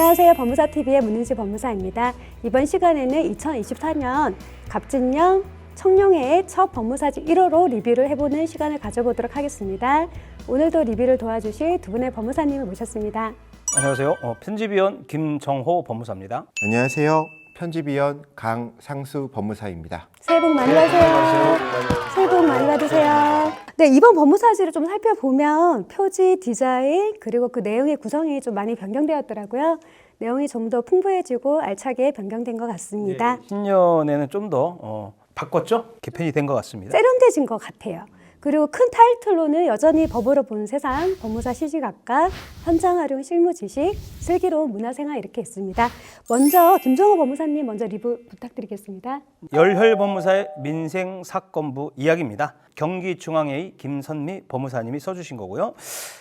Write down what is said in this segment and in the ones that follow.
안녕하세요. 법무사TV의 문은지 법무사입니다. 이번 시간에는 2024년 갑진년 청룡회의 첫 법무사직 1호로 리뷰를 해보는 시간을 가져보도록 하겠습니다. 오늘도 리뷰를 도와주실 두 분의 법무사님을 모셨습니다. 안녕하세요. 편집위원 김정호 법무사입니다. 안녕하세요. 편집위원 강상수 법무사입니다. 새해 복 많이 받으세요. 새해 복 많이 받으세요. 네, 이번 법무사직을 좀 살펴보면 표지, 디자인, 그리고 그 내용의 구성이 좀 많이 변경되었더라고요. 내용이 좀 더 풍부해지고 알차게 변경된 것 같습니다. 신년에는 좀 더 바꿨죠? 개편이 된 것 같습니다. 세련돼진 것 같아요. 그리고 큰 타이틀로는 여전히 법으로 보는 세상, 법무사 시시각각, 현장 활용 실무 지식, 슬기로운 문화생활 이렇게 있습니다. 먼저 김정호 법무사님 먼저 리뷰 부탁드리겠습니다. 열혈 법무사의 민생사건부 이야기입니다. 경기중앙회의 김선미 법무사님이 써주신 거고요.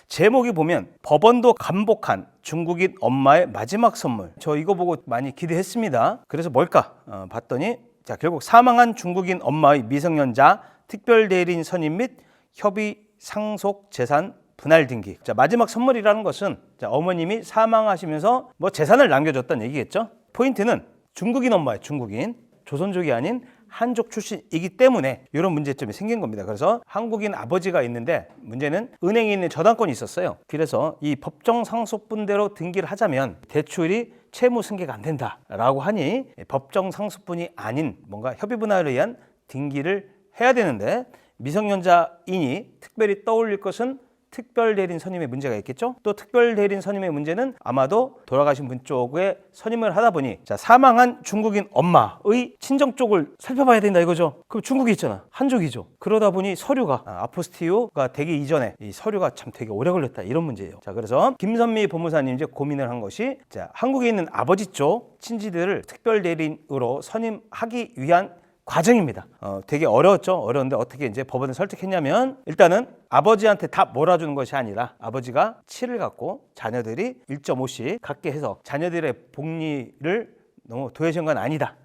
제목이 보면 법원도 감복한 중국인 엄마의 마지막 선물. 저 이거 보고 많이 기대했습니다. 그래서 뭘까? 봤더니 자, 결국 사망한 중국인 엄마의 미성년자 특별대리인 선임 및 협의 상속 재산 분할 등기. 자, 마지막 선물이라는 것은 자, 어머님이 사망하시면서 뭐 재산을 남겨줬다는 얘기겠죠. 포인트는 중국인 엄마예요. 중국인. 조선족이 아닌 한족 출신이기 때문에 이런 문제점이 생긴 겁니다. 그래서 한국인 아버지가 있는데 문제는 은행에 있는 저당권이 있었어요. 그래서 이 법정 상속분대로 등기를 하자면 대출이 채무 승계가 안 된다라고 하니 법정 상속분이 아닌 뭔가 협의 분할에 의한 등기를 해야 되는데 미성년자이니 특별히 떠올릴 것은 특별대리인 선임의 문제가 있겠죠. 또 특별대리인 선임의 문제는 아마도 돌아가신 분 쪽에 선임을 하다 보니 자, 사망한 중국인 엄마의 친정 쪽을 살펴봐야 된다 이거죠. 그럼 중국이 있잖아. 한족이죠. 그러다 보니 서류가 아포스티유가 되기 이전에 이 서류가 참 되게 오래 걸렸다 이런 문제예요. 자, 그래서 김선미 법무사님 이제 고민을 한 것이 자, 한국에 있는 아버지 쪽 친지들을 특별대리인으로 선임하기 위한 과정입니다. 되게 어려웠죠. 어려운데 어떻게 이제 법원을 설득했냐면 일단은 아버지한테 다 몰아주는 것이 아니라 아버지가 치를 갖고 자녀들이 1.5씩 갖게 해서 자녀들의 복리를 너무 도외시한 건 아니다.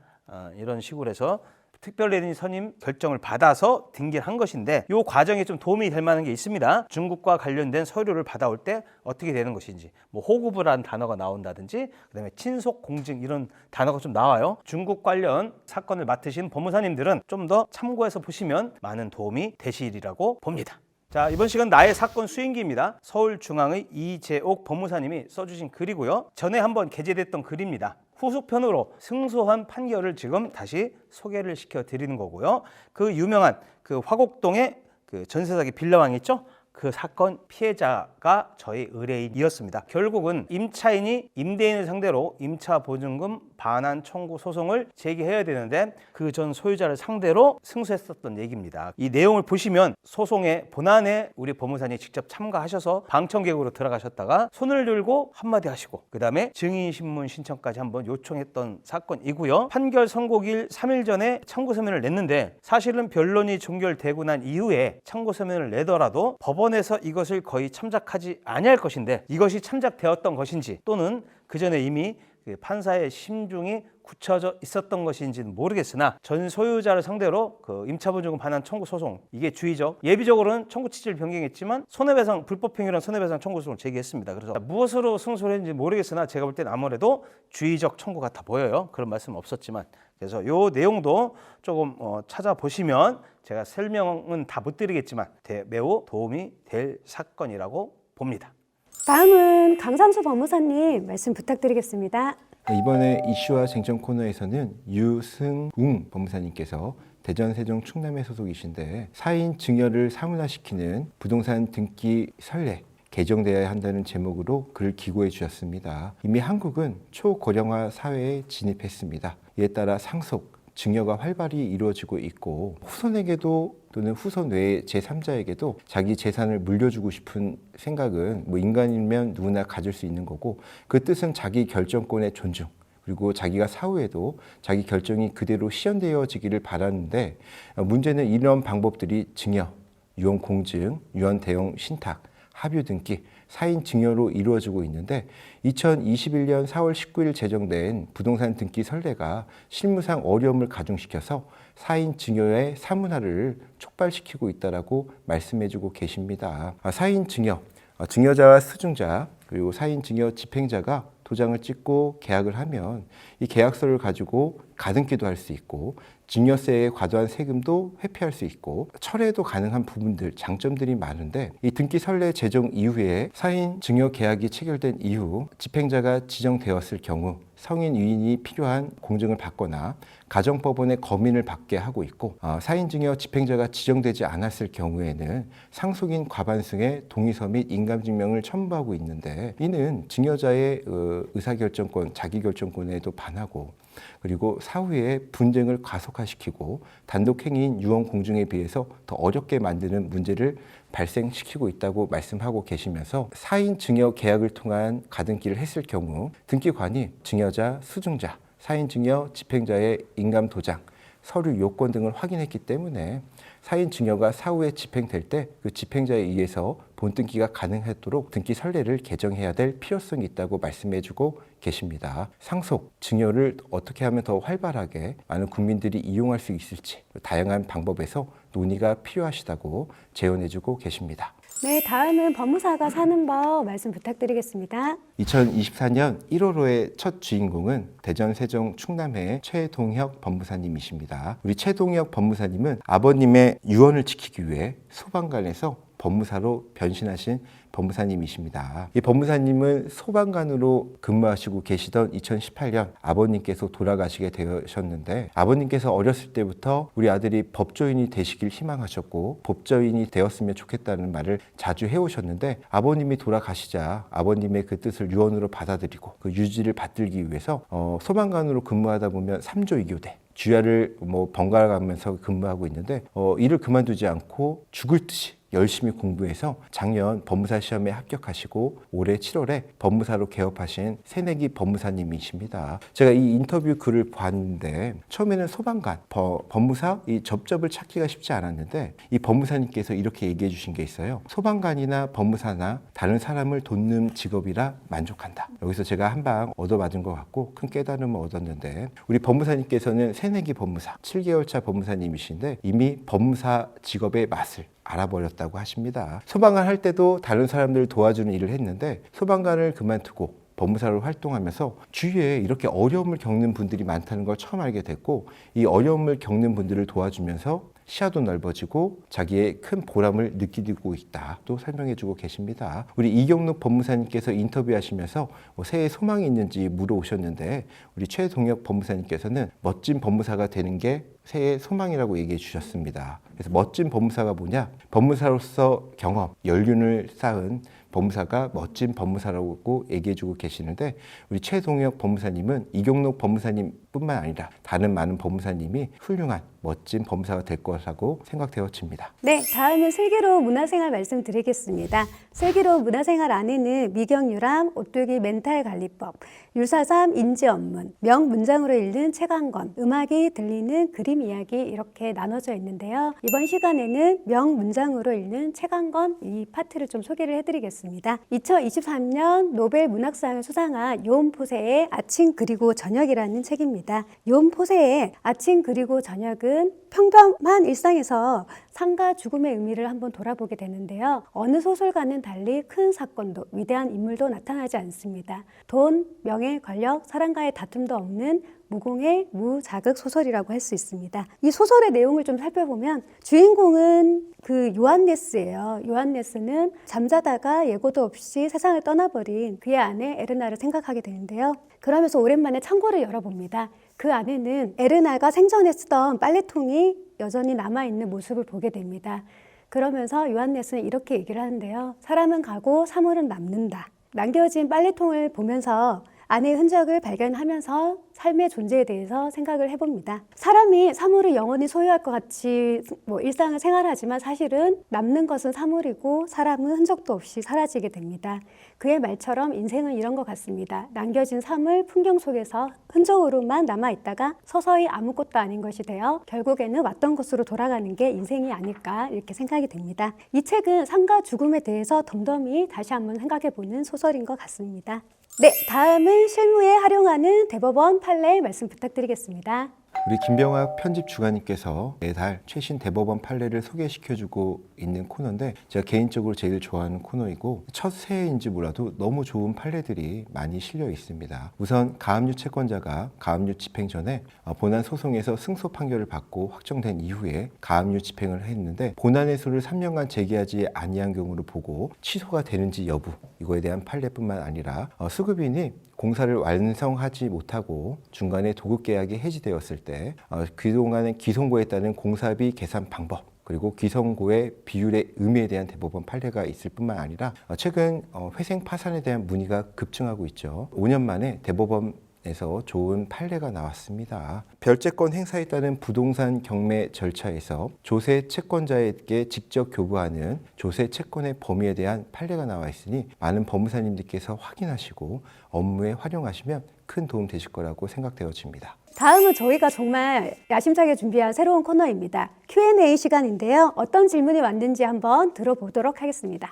이런 식으로 해서 특별대리인 선임 결정을 받아서 등기를 한 것인데 이 과정에 좀 도움이 될 만한 게 있습니다. 중국과 관련된 서류를 받아올 때 어떻게 되는 것인지 뭐 호구부라는 단어가 나온다든지 그다음에 친속 공증 이런 단어가 좀 나와요. 중국 관련 사건을 맡으신 법무사님들은 좀 더 참고해서 보시면 많은 도움이 되시리라고 봅니다. 자, 이번 시간 나의 사건 수행기입니다. 서울중앙의 이재옥 법무사님이 써주신 글이고요. 전에 한번 게재됐던 글입니다. 후속편으로 승소한 판결을 지금 다시 소개를 시켜드리는 거고요. 그 유명한 그 화곡동의 그 전세사기 빌라왕 있죠? 그 사건 피해자가 저희 의뢰인이었습니다. 결국은 임차인이 임대인을 상대로 임차보증금 반환 청구 소송을 제기해야 되는데 그 전 소유자를 상대로 승소했었던 얘기입니다. 이 내용을 보시면 소송의 본안에 우리 법무사님이 직접 참가하셔서 방청객으로 들어가셨다가 손을 들고 한마디 하시고 그 다음에 증인신문 신청까지 한번 요청했던 사건이고요. 판결 선고일 3일 전에 참고서면을 냈는데 사실은 변론이 종결되고 난 이후에 참고서면을 내더라도 법원에서 이것을 거의 참작하지 아니할 것인데 이것이 참작되었던 것인지 또는 그 전에 이미 판사의 심중이 굳혀져 있었던 것인지는 모르겠으나 전 소유자를 상대로 그 임차보증금 반환 청구 소송 이게 주의적 예비적으로는 청구 취지를 변경했지만 손해배상 불법행위란 손해배상 청구 소송을 제기했습니다. 그래서 무엇으로 승소를 했는지 모르겠으나 제가 볼 때는 아무래도 주의적 청구 같아 보여요. 그런 말씀은 없었지만 그래서 이 내용도 조금 찾아보시면 제가 설명은 다 못 드리겠지만 매우 도움이 될 사건이라고 봅니다. 다음은 강상수 법무사님 말씀 부탁드리겠습니다. 이번에 이슈와 쟁점 코너에서는 유승웅 법무사님께서 대전 세종 충남의 소속이신데 사인 증여를 사문화시키는 부동산 등기 선례 개정되어야 한다는 제목으로 글을 기고해 주셨습니다. 이미 한국은 초고령화 사회에 진입했습니다. 이에 따라 상속, 증여가 활발히 이루어지고 있고 후손에게도 또는 후손 외의 제3자에게도 자기 재산을 물려주고 싶은 생각은 뭐 인간이면 누구나 가질 수 있는 거고 그 뜻은 자기 결정권의 존중 그리고 자기가 사후에도 자기 결정이 그대로 시현되어지기를 바라는데 문제는 이런 방법들이 증여, 유언 공증, 유언 대용 신탁, 합유 등기, 사인 증여로 이루어지고 있는데 2021년 4월 19일 제정된 부동산 등기 선례가 실무상 어려움을 가중시켜서 사인 증여의 사문화를 촉발시키고 있다라고 말씀해주고 계십니다. 사인 증여, 증여자와 수증자 그리고 사인 증여 집행자가 도장을 찍고 계약을 하면 이 계약서를 가지고 가등기도 할 수 있고 증여세의 과도한 세금도 회피할 수 있고 철회도 가능한 부분들, 장점들이 많은데 이 등기 선례 제정 이후에 사인 증여 계약이 체결된 이후 집행자가 지정되었을 경우 성인 유인이 필요한 공증을 받거나 가정법원의 검인을 받게 하고 있고 사인증여 집행자가 지정되지 않았을 경우에는 상속인 과반승의 동의서 및 인감증명을 첨부하고 있는데 이는 증여자의 의사결정권, 자기결정권에도 반하고 그리고 사후에 분쟁을 가속화시키고 단독행위인 유언공증에 비해서 더 어렵게 만드는 문제를 발생시키고 있다고 말씀하고 계시면서 사인 증여 계약을 통한 가등기를 했을 경우 등기관이 증여자, 수증자, 사인 증여 집행자의 인감 도장, 서류 요건 등을 확인했기 때문에 사인 증여가 사후에 집행될 때 그 집행자에 의해서 본등기가 가능하도록 등기 선례를 개정해야 될 필요성이 있다고 말씀해주고 계십니다. 상속, 증여를 어떻게 하면 더 활발하게 많은 국민들이 이용할 수 있을지 다양한 방법에서 논의가 필요하시다고 제언해주고 계십니다. 네, 다음은 법무사가 사는 법 말씀 부탁드리겠습니다. 2024년 1월호의 첫 주인공은 대전, 세종, 충남의 최동혁 법무사님이십니다. 우리 최동혁 법무사님은 아버님의 유언을 지키기 위해 소방관에서 법무사로 변신하신 법무사님이십니다. 이 법무사님은 소방관으로 근무하시고 계시던 2018년 아버님께서 돌아가시게 되셨는데 아버님께서 어렸을 때부터 우리 아들이 법조인이 되시길 희망하셨고 법조인이 되었으면 좋겠다는 말을 자주 해오셨는데 아버님이 돌아가시자 아버님의 그 뜻을 유언으로 받아들이고 그 유지를 받들기 위해서 소방관으로 근무하다 보면 3조 2교대 주야를 번갈아 가면서 근무하고 있는데 일을 그만두지 않고 죽을 듯이 열심히 공부해서 작년 법무사 시험에 합격하시고 올해 7월에 법무사로 개업하신 새내기 법무사님이십니다. 제가 이 인터뷰 글을 봤는데 처음에는 소방관, 법무사 이 접점을 찾기가 쉽지 않았는데 이 법무사님께서 이렇게 얘기해 주신 게 있어요. 소방관이나 법무사나 다른 사람을 돕는 직업이라 만족한다. 여기서 제가 한 방 얻어맞은 것 같고 큰 깨달음을 얻었는데 우리 법무사님께서는 새내기 법무사, 7개월 차 법무사님이신데 이미 법무사 직업의 맛을 알아버렸다고 하십니다. 소방관 할 때도 다른 사람들을 도와주는 일을 했는데 소방관을 그만두고 법무사로 활동하면서 주위에 이렇게 어려움을 겪는 분들이 많다는 걸 처음 알게 됐고 이 어려움을 겪는 분들을 도와주면서 시야도 넓어지고 자기의 큰 보람을 느끼고 있다 또 설명해주고 계십니다. 우리 이경록 법무사님께서 인터뷰하시면서 새해 소망이 있는지 물어오셨는데 우리 최동혁 법무사님께서는 멋진 법무사가 되는 게 새해 소망이라고 얘기해 주셨습니다. 그래서 멋진 법무사가 뭐냐? 법무사로서 경험, 연륜을 쌓은 법무사가 멋진 법무사라고 얘기해주고 계시는데 우리 최동혁 법무사님은 이경록 법무사님뿐만 아니라 다른 많은 법무사님이 훌륭한 멋진 법무사가 될 거라고 생각되어집니다. 네, 다음은 슬기로운 문화생활 말씀드리겠습니다. 슬기로운 문화생활 안에는 미경유람, 오뚜기 멘탈관리법, 유사삼 인지언문, 명문장으로 읽는 책 한 권, 음악이 들리는 그림 이야기 이렇게 나눠져 있는데요. 이번 시간에는 명문장으로 읽는 책 한 권 이 파트를 좀 소개를 해드리겠습니다. 2023년 노벨 문학상을 수상한 요온 포세의 아침 그리고 저녁이라는 책입니다. 요온 포세의 아침 그리고 저녁은 평범한 일상에서 삶과 죽음의 의미를 한번 돌아보게 되는데요. 어느 소설과는 달리 큰 사건도 위대한 인물도 나타나지 않습니다. 돈, 명예, 권력, 사랑과의 다툼도 없는 무공의 무자극 소설이라고 할 수 있습니다. 이 소설의 내용을 좀 살펴보면 주인공은 그 요한네스예요. 요한네스는 잠자다가 예고도 없이 세상을 떠나버린 그의 아내 에르나를 생각하게 되는데요. 그러면서 오랜만에 창고를 열어봅니다. 그 안에는 에르나가 생전에 쓰던 빨래통이 여전히 남아있는 모습을 보게 됩니다. 그러면서 요한네스는 이렇게 얘기를 하는데요. 사람은 가고 사물은 남는다. 남겨진 빨래통을 보면서 아내의 흔적을 발견하면서 삶의 존재에 대해서 생각을 해봅니다. 사람이 사물을 영원히 소유할 것 같이 일상을 생활하지만 사실은 남는 것은 사물이고 사람은 흔적도 없이 사라지게 됩니다. 그의 말처럼 인생은 이런 것 같습니다. 남겨진 사물, 풍경 속에서 흔적으로만 남아있다가 서서히 아무것도 아닌 것이 되어 결국에는 왔던 곳으로 돌아가는 게 인생이 아닐까 이렇게 생각이 됩니다. 이 책은 삶과 죽음에 대해서 덤덤히 다시 한번 생각해보는 소설인 것 같습니다. 네, 다음은 실무에 활용하는 대법원 판례 말씀 부탁드리겠습니다. 우리 김병학 편집 주간님께서 매달 최신 대법원 판례를 소개시켜주고 있는 코너인데 제가 개인적으로 제일 좋아하는 코너이고 첫 새해인지 몰라도 너무 좋은 판례들이 많이 실려 있습니다. 우선 가압류 채권자가 가압류 집행 전에 본안 소송에서 승소 판결을 받고 확정된 이후에 가압류 집행을 했는데 본안 회수를 3년간 제기하지 아니한 경우를 보고 취소가 되는지 여부 이거에 대한 판례뿐만 아니라 수급인이 공사를 완성하지 못하고 중간에 도급 계약이 해지되었을 때 그동안의 기성고에 따른 공사비 계산 방법 그리고 기성고의 비율의 의미에 대한 대법원 판례가 있을 뿐만 아니라 최근 회생 파산에 대한 문의가 급증하고 있죠. 5년 만에 대법원에서 좋은 판례가 나왔습니다. 별채권 행사에 따른 부동산 경매 절차에서 조세 채권자에게 직접 교부하는 조세 채권의 범위에 대한 판례가 나와 있으니 많은 법무사님들께서 확인하시고 업무에 활용하시면 큰 도움 되실 거라고 생각되어집니다. 다음은 저희가 정말 야심차게 준비한 새로운 코너입니다. Q&A 시간인데요. 어떤 질문이 왔는지 한번 들어보도록 하겠습니다.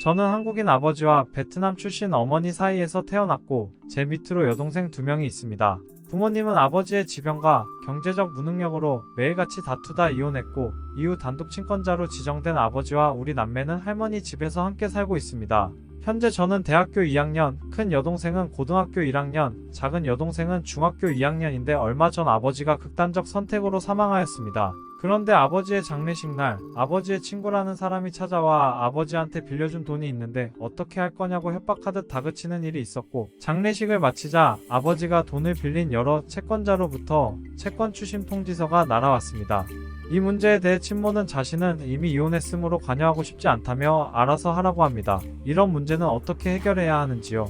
저는 한국인 아버지와 베트남 출신 어머니 사이에서 태어났고 제 밑으로 여동생 2명이 있습니다. 부모님은 아버지의 지병과 경제적 무능력으로 매일같이 다투다 이혼했고 이후 단독 친권자로 지정된 아버지와 우리 남매는 할머니 집에서 함께 살고 있습니다. 현재 저는 대학교 2학년, 큰 여동생은 고등학교 1학년, 작은 여동생은 중학교 2학년인데 얼마 전 아버지가 극단적 선택으로 사망하였습니다. 그런데 아버지의 장례식 날 아버지의 친구라는 사람이 찾아와 아버지한테 빌려준 돈이 있는데 어떻게 할 거냐고 협박하듯 다그치는 일이 있었고 장례식을 마치자 아버지가 돈을 빌린 여러 채권자로부터 채권 추심 통지서가 날아왔습니다. 이 문제에 대해 친모는 자신은 이미 이혼했으므로 관여하고 싶지 않다며 알아서 하라고 합니다. 이런 문제는 어떻게 해결해야 하는지요?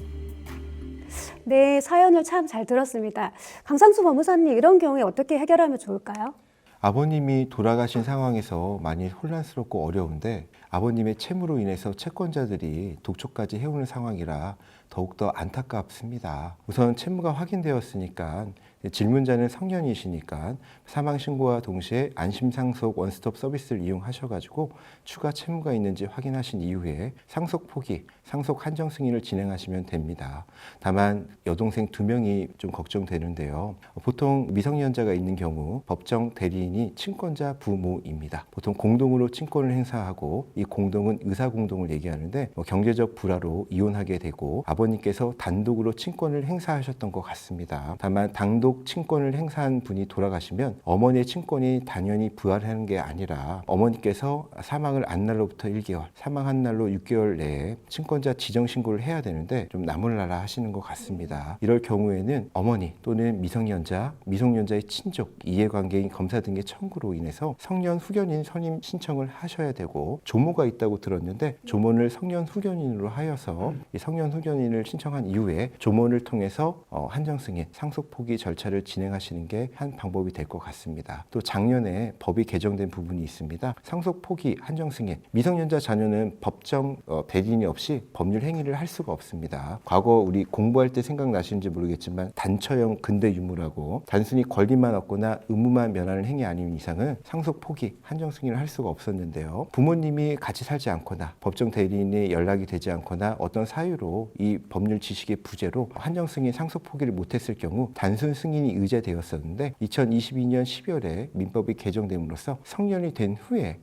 네, 사연을 참 잘 들었습니다. 강상수 법무사님, 이런 경우에 어떻게 해결하면 좋을까요? 아버님이 돌아가신 상황에서 많이 혼란스럽고 어려운데 아버님의 채무로 인해서 채권자들이 독촉까지 해오는 상황이라 더욱더 안타깝습니다. 우선 채무가 확인되었으니까 질문자는 성년이시니까 사망신고와 동시에 안심상속 원스톱 서비스를 이용하셔가지고 추가 채무가 있는지 확인하신 이후에 상속 포기, 상속 한정 승인을 진행하시면 됩니다. 다만 여동생 2명이 좀 걱정되는데요. 보통 미성년자가 있는 경우 법정 대리인이 친권자 부모입니다. 보통 공동으로 친권을 행사하고 이 공동은 의사공동을 얘기하는데 경제적 불화로 이혼하게 되고 아버님께서 단독으로 친권을 행사하셨던 것 같습니다. 다만 단독 친권을 행사한 분이 돌아가시면 어머니의 친권이 당연히 부활하는 게 아니라 어머니께서 사망을 한 날로부터 1개월, 사망한 날로 6개월 내에 친권자 지정 신고를 해야 되는데 좀 나몰라라 하시는 것 같습니다. 이럴 경우에는 어머니 또는 미성년자, 미성년자의 친족, 이해관계인 검사 등의 청구로 인해서 성년 후견인 선임 신청을 하셔야 되고 조모가 있다고 들었는데 조모를 성년 후견인으로 하여서 이 성년 후견인을 신청한 이후에 조모를 통해서 한정 승인, 상속 포기 절차를 진행하시는 게 한 방법이 될 것 같습니다. 또 작년에 법이 개정된 부분이 있습니다. 상속 포기, 한정 승인, 미성년자 자녀는 법정 대리인이 없이 법률 행위를 할 수가 없습니다. 과거 우리 공부할 때 생각나시는지 모르겠지만 단처형 근대 유무라고 단순히 권리만 얻거나 의무만 면하는 행위 아닌 이상은 상속 포기, 한정 승인을 할 수가 없었는데요. 부모님이 같이 살지 않거나 법정 대리인이 연락이 되지 않거나 어떤 사유로 이 법률 지식의 부재로 한정 승인, 상속 포기를 못했을 경우 단순 승인이 의제되었었는데 2022년 12월에 민법이 개정됨으로써 성년이 된 후에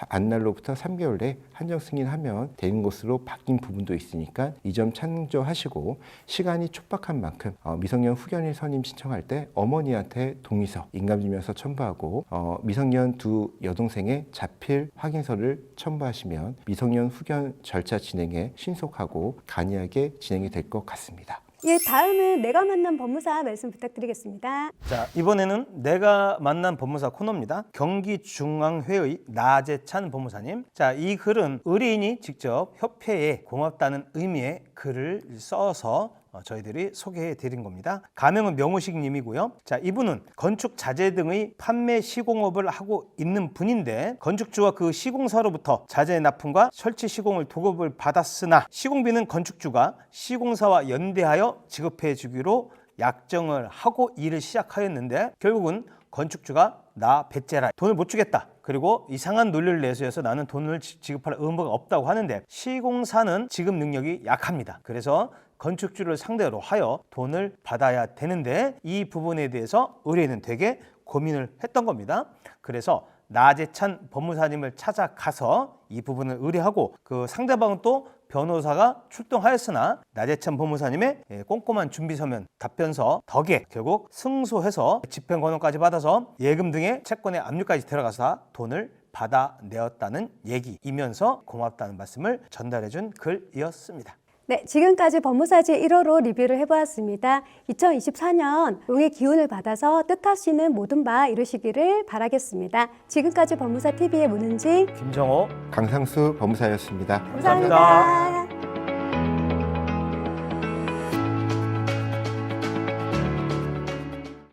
안날로부터 3개월 내에 한정 승인하면 되는 것으로 바뀐 부분도 있으니까 이 점 참조하시고 시간이 촉박한 만큼 미성년 후견인 선임 신청할 때 어머니한테 동의서, 인감증명서 첨부하고 미성년 2 여동생의 자필 확인서를 첨부하시면 미성년 후견 절차 진행에 신속하고 간이하게 진행이 될 것 같습니다. 예, 다음은 내가 만난 법무사 말씀 부탁드리겠습니다. 자, 이번에는 내가 만난 법무사 코너입니다. 경기중앙회의 나재찬 법무사님. 자, 이 글은 의뢰인이 직접 협회에 고맙다는 의미의 글을 써서 저희들이 소개해 드린 겁니다. 가명은 명우식 님이고요. 자, 이분은 건축 자재 등의 판매 시공업을 하고 있는 분인데 건축주와 그 시공사로부터 자재 납품과 설치 시공을 도급을 받았으나 시공비는 건축주가 시공사와 연대하여 지급해 주기로 약정을 하고 일을 시작하였는데 결국은 건축주가 나 배째라 돈을 못 주겠다. 그리고 이상한 논리를 내세워서 나는 돈을 지급할 의무가 없다고 하는데 시공사는 지급 능력이 약합니다. 그래서 건축주를 상대로 하여 돈을 받아야 되는데 이 부분에 대해서 의뢰인은 되게 고민을 했던 겁니다. 그래서 나재찬 법무사님을 찾아가서 이 부분을 의뢰하고 그 상대방은 또 변호사가 출동하였으나 나재찬 법무사님의 꼼꼼한 준비 서면 답변서 덕에 결국 승소해서 집행권고까지 받아서 예금 등의 채권의 압류까지 들어가서 돈을 받아내었다는 얘기이면서 고맙다는 말씀을 전달해준 글이었습니다. 네, 지금까지 법무사지 1호로 리뷰를 해보았습니다. 2024년 용의 기운을 받아서 뜻하시는 모든 바 이루시기를 바라겠습니다. 지금까지 법무사TV의 문은지 김정호 강상수 법무사였습니다. 감사합니다.